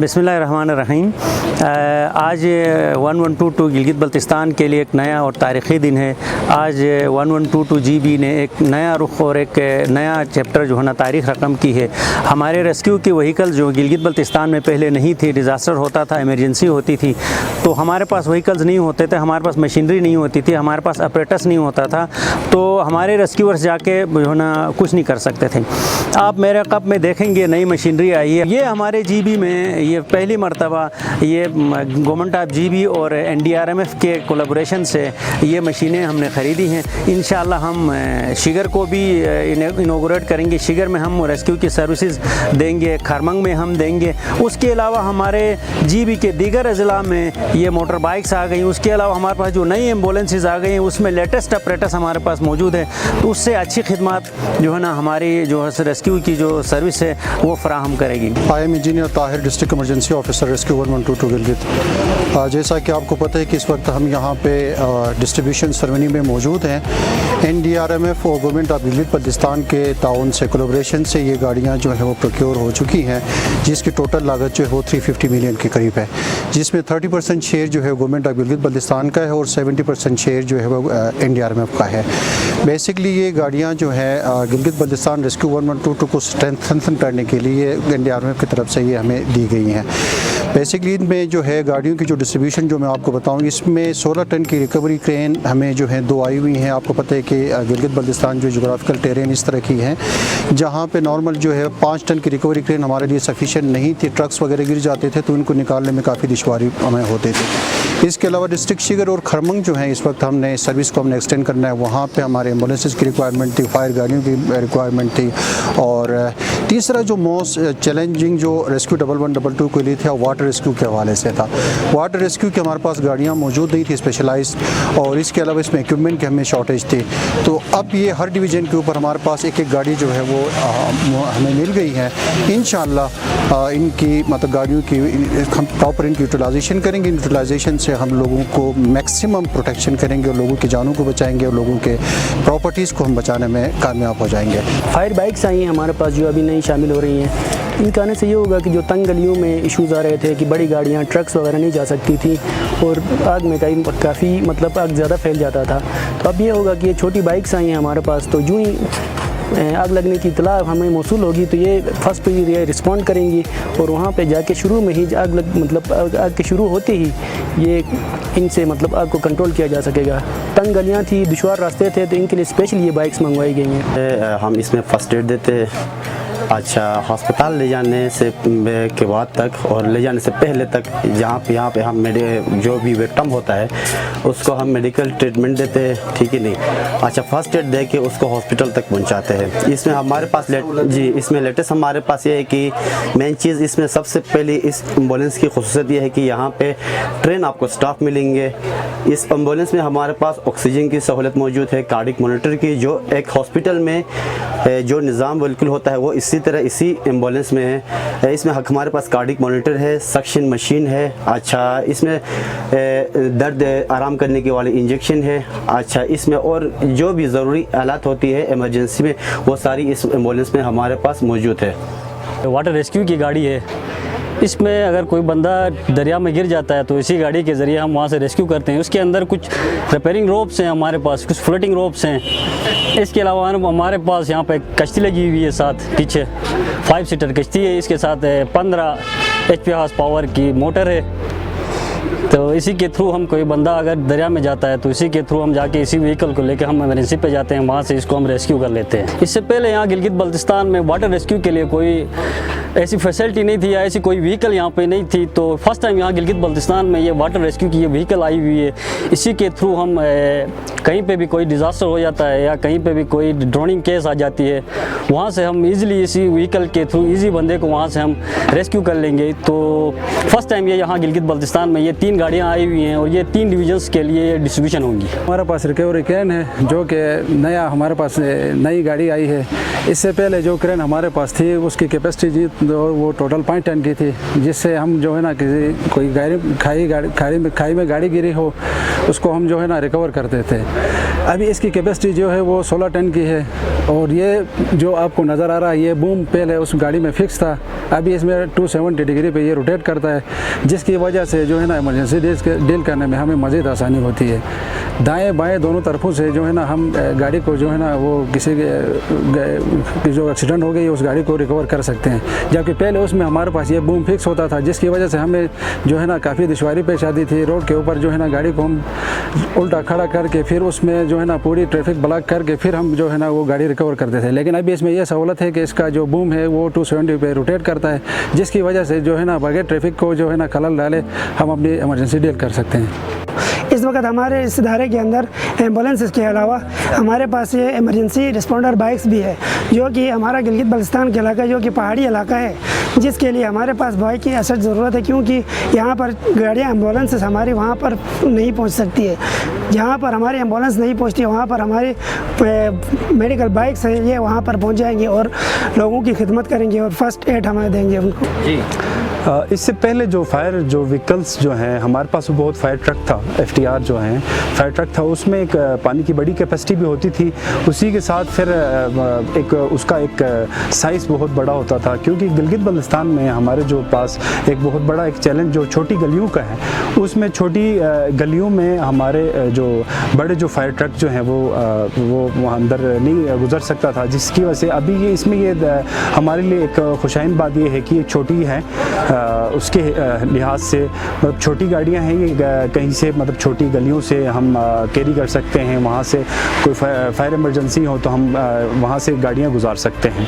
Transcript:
बिस्मिल्लाहिर्रहमानिर्रहीम। आज 1122 गिलगित बल्तिस्तान के लिए एक नया और तारीख़ी दिन है। आज 1122 GB ने एक नया रुख और एक नया चैप्टर जो है ना तारीख़ रकम की है। हमारे रेस्क्यू की वहीकल जो गिलगित बल्तिस्तान में पहले नहीं थी, डिज़ास्टर होता था, इमरजेंसी होती थी, तो हमारे पास वहीकल्स नहीं होते थे, हमारे पास मशीनरी नहीं होती थी, हमारे पास ऑपरेटर्स नहीं होता था, तो हमारे रेस्क्यूअर्स जाके जो है ना कुछ नहीं कर सकते थे। आप मेरे कप में देखेंगे नई मशीनरी आई है। ये हमारे GB में ये पहली मरतबा ये गवर्नमेंट ऑफ GB और NDRMF के कोलैबोरेशन से ये मशीनें हमने ख़रीदी हैं। इंशाअल्लाह हम शिगर को भी इनॉग्रेट करेंगे। शिगर में हम रेस्क्यू की सर्विसेज देंगे, खरमंग में हम देंगे। उसके अलावा हमारे GB के दीगर अज़ला में ये मोटर बाइक्स आ गई। उसके अलावा हमारे पास जो नई एम्बुलेंसेज आ गई हैं उसमें लेटेस्ट ऑपरेटर्स हमारे पास मौजूद है, तो उससे अच्छी खिदमत जो है ना हमारी जो है रेस्क्यू की जो सर्विस है वो फराहम करेगी। I am engineer Tahir, district emergency officer rescue 1122 Gilgit. जैसा कि आपको पता है कि इस वक्त हम यहाँ पे डिस्ट्रीब्यूशन सेरेमनी में मौजूद हैं। NDRMF और गवर्नमेंट ऑफ गिलगित बल्तिस्तान के ताउन से कोलैबोरेशन से ये गाड़ियाँ जो है वो प्रोक्योर हो चुकी हैं, जिसकी टोटल लागत जो है वो 350 मिलियन के करीब है, जिसमें 30% शेयर जो है गवर्नमेंट ऑफ गिलगित बल्तिस्तान का है और 70% शेयर जो है वो NDRMF का है। बेसिकली ये गाड़ियाँ जो है गिलगित बल्तिस्तान रेस्क्यू 1122 को स्ट्रेंथन करने के लिए NDRMF की तरफ से ये हमें दी गई हैं। बेसिकली इनमें जो है गाड़ियों की जो डिस्ट्रीब्यूशन जो मैं आपको बताऊँ, इसमें 16 टन की रिकवरी क्रेन हमें जो है 2 आई हुई हैं। आपको पता है कि गिलगित बल्तिस्तान जो जोग्राफिकल टेरेन इस तरह की है जहाँ पे नॉर्मल जो है 5 टन की रिकवरी क्रेन हमारे लिए सफिशिएंट नहीं थी, ट्रक्स वगैरह गिर जाते थे तो इनको निकालने में काफ़ी दुश्वारी हमें होते थे। इसके अलावा डिस्ट्रिक्ट शिगर और खरमंग जो है इस वक्त हमने सर्विस को हमने एक्सटेंड करना है, वहाँ पर हमारे एम्बुलेंसेज की रिक्वायरमेंट थी, फायर गाड़ियों की रिक्वायरमेंट थी। और तीसरा जो मोस्ट चैलेंजिंग जो रेस्क्यू 1122 के लिए था वाटर रेस्क्यू के हवाले से था। वाटर रेस्क्यू की हमारे पास गाड़ियाँ मौजूद नहीं थी स्पेशलाइज्ड, और इसके अलावा इसमें इक्विपमेंट की हमें शॉर्टेज थी। तो अब ये हर डिवीज़न के ऊपर हमारे पास एक एक गाड़ी जो है वो हमें मिल गई है। इंशाअल्लाह इनकी मतलब गाड़ियों की हम प्रॉपर इनकी यूटिलाइजेशन करेंगे। यूटिलाइजेशन से हम लोगों को मैक्सिमम प्रोटेक्शन करेंगे और लोगों की जानों को बचाएंगे और लोगों के प्रॉपर्टीज़ को हम बचाने में कामयाब हो जाएंगे। फायर बाइक्स आई हैं हमारे पास जो अभी नई शामिल हो रही हैं। इनके आने से ये होगा कि जो तंग गलियों में इश्यूज़ आ रहे थे कि बड़ी गाड़ियाँ ट्रक्स वगैरह नहीं जा सकती थी और आग में काफ़ी मतलब आग ज़्यादा फैल जाता था, तो अब ये होगा कि ये छोटी बाइक्स आई हैं हमारे पास, तो यूँ ही आग लगने की इतला हमें मौसूल होगी तो ये फर्स्ट पे ये रिस्पॉन्ड करेंगी और वहाँ पे जाके शुरू में ही आग के शुरू होते ही ये इनसे मतलब आग को कंट्रोल किया जा सकेगा। तंग गलियाँ थी, दुश्वार रास्ते थे, तो इनके लिए स्पेशल ये बाइक्स मंगवाई गई हैं। हम इसमें फ़र्स्ट एड देते हैं। अच्छा, अस्पताल ले जाने से के बाद तक और ले जाने से पहले तक यहाँ पे हम जो भी विक्टिम होता है उसको हम मेडिकल ट्रीटमेंट देते हैं, ठीक है नहीं। अच्छा, फर्स्ट एड दे के उसको हॉस्पिटल तक पहुँचाते हैं। इसमें हमारे पास इसमें लेटेस्ट हमारे पास ये है कि मेन चीज़ इसमें सबसे पहले इस एम्बुलेंस की ख़ुसूसियत ये है कि यहाँ पे ट्रेन आपको स्टाफ मिलेंगे। इस एम्बुलेंस में हमारे पास ऑक्सीजन की सहूलत मौजूद है, कार्डिक मॉनिटर की, जो एक हॉस्पिटल में जो निज़ाम बिल्कुल होता है वो इसी तरह इसी एम्बुलेंस में है। इसमें हमारे पास कार्डिक मॉनिटर है, सक्शन मशीन है। अच्छा, इसमें दर्द आराम करने की वाली इंजेक्शन है। अच्छा, इसमें और जो भी ज़रूरी आलात होती है इमरजेंसी में वो सारी इस एम्बुलेंस में हमारे पास मौजूद है। वाटर रेस्क्यू की गाड़ी है। इसमें अगर कोई बंदा दरिया में गिर जाता है तो इसी गाड़ी के ज़रिए हम वहाँ से रेस्क्यू करते हैं। उसके अंदर कुछ रिपेयरिंग रोप्स हैं हमारे पास, कुछ फ्लोटिंग रोप्स हैं। इसके अलावा हमारे पास यहाँ पे कश्ती लगी हुई है, साथ पीछे 5 सीटर कश्ती है। इसके साथ 15 HP हॉर्स पावर की मोटर है। तो इसी के थ्रू हम कोई बंदा अगर दरिया में जाता है तो इसी के थ्रू हम जाके इसी व्हीकल को लेकर हम इमरजेंसी पे जाते हैं, वहाँ से इसको हम रेस्क्यू कर लेते हैं। इससे पहले यहाँ गिलगित बल्तिस्तान में वाटर रेस्क्यू के लिए कोई ऐसी फैसिलिटी नहीं थी या ऐसी कोई व्हीकल यहाँ पे नहीं थी, तो फर्स्ट टाइम यहाँ गिलगित बल्तिस्तान में ये वाटर रेस्क्यू की ये व्हीकल आई हुई है। इसी के थ्रू हम कहीं पे भी कोई डिज़ास्टर हो जाता है या कहीं पे भी कोई ड्रोनिंग केस आ जाती है, वहाँ से हम इजीली इसी व्हीकल के थ्रू इजी बंदे को वहाँ से हम रेस्क्यू कर लेंगे। तो फर्स्ट टाइम ये यहाँ गिलगित बल्तिस्तान में ये 3 गाड़ियाँ आई हुई हैं और ये 3 डिवीजन्स के लिए डिस्ट्रीब्यूशन होंगी। हमारे पास रिकवरी क्रेन है जो कि नया हमारे पास नई गाड़ी आई है। इससे पहले जो क्रेन हमारे पास थी उसकी कैपेसिटी वो टोटल 5 टन की थी, जिससे हम जो है ना किसी कोई खाई में गाड़ी गिरी हो उसको हम जो है ना रिकवर करते थे। अभी इसकी कैपेसिटी जो है वो 16 टन की है। और ये जो आपको नज़र आ रहा है ये बूम पहले उस गाड़ी में फिक्स था, अभी इसमें 270 डिग्री पे ये रोटेट करता है, जिसकी वजह से जो है ना इमरजेंसी डील करने में हमें मज़ीद आसानी होती है। दाएं बाएं दोनों तरफों से जो है ना हम गाड़ी को जो है ना वो किसी के जो एक्सीडेंट हो गई उस गाड़ी को रिकवर कर सकते हैं, जबकि पहले उसमें हमारे पास ये बूम फिक्स होता था, जिसकी वजह से हमें जो है ना काफ़ी दुश्वारी पेश आती थी। रोड के ऊपर जो है ना गाड़ी को हम उल्टा खड़ा करके फिर उसमें जो है ना पूरी ट्रैफिक ब्लॉक करके फिर हम जो है ना वो गाड़ी रिकवर करते थे। लेकिन अभी इसमें यह सहूलत है कि इसका जो बूम है वो 270 पे रोटेट करता है, जिसकी वजह से जो है ना बगैर ट्रैफिक को जो है ना खलल डाले हम अपनी इमरजेंसी डील कर सकते हैं। इस वक्त हमारे इस इदारे के अंदर एम्बुलेंस के अलावा हमारे पास ये इमरजेंसी रिस्पॉन्डर बाइक्स भी है, जो कि हमारा गिलगित बल्तिस्तान का इलाका जो कि पहाड़ी इलाका है, जिसके लिए हमारे पास बाइक की अशद ज़रूरत है, क्योंकि यहाँ पर गाड़ियाँ एम्बुलेंस हमारी वहाँ पर नहीं पहुँच सकती है। जहाँ पर हमारी एम्बुलेंस नहीं पहुँचती वहाँ पर हमारी मेडिकल बाइक्स हैं, ये वहाँ पर पहुँच जाएंगे और लोगों की खिदमत करेंगे और फर्स्ट एड हमें देंगे उनको। जी इससे पहले जो फायर जो व्हीकल्स जो हैं हमारे पास बहुत फायर ट्रक था, FTR जो हैं फायर ट्रक था, उसमें एक पानी की बड़ी कैपेसिटी भी होती थी, उसी के साथ फिर एक उसका एक साइज़ बहुत बड़ा होता था, क्योंकि गिलगित बल्तिस्तान में हमारे जो पास एक बहुत बड़ा एक चैलेंज जो छोटी गलियों का है, उसमें छोटी गलियों में हमारे जो बड़े जो फायर ट्रक जो हैं वो वहाँ अंदर नहीं गुजर सकता था, जिसकी वजह से अभी ये इसमें ये हमारे लिए एक खुशाइन बात ये है कि ये छोटी है, उसके लिहाज से मतलब छोटी गाड़ियां हैं, ये कहीं से मतलब छोटी गलियों से हम कैरी कर सकते हैं, वहाँ से कोई फायर इमरजेंसी हो तो हम वहाँ से गाड़ियां गुजार सकते हैं।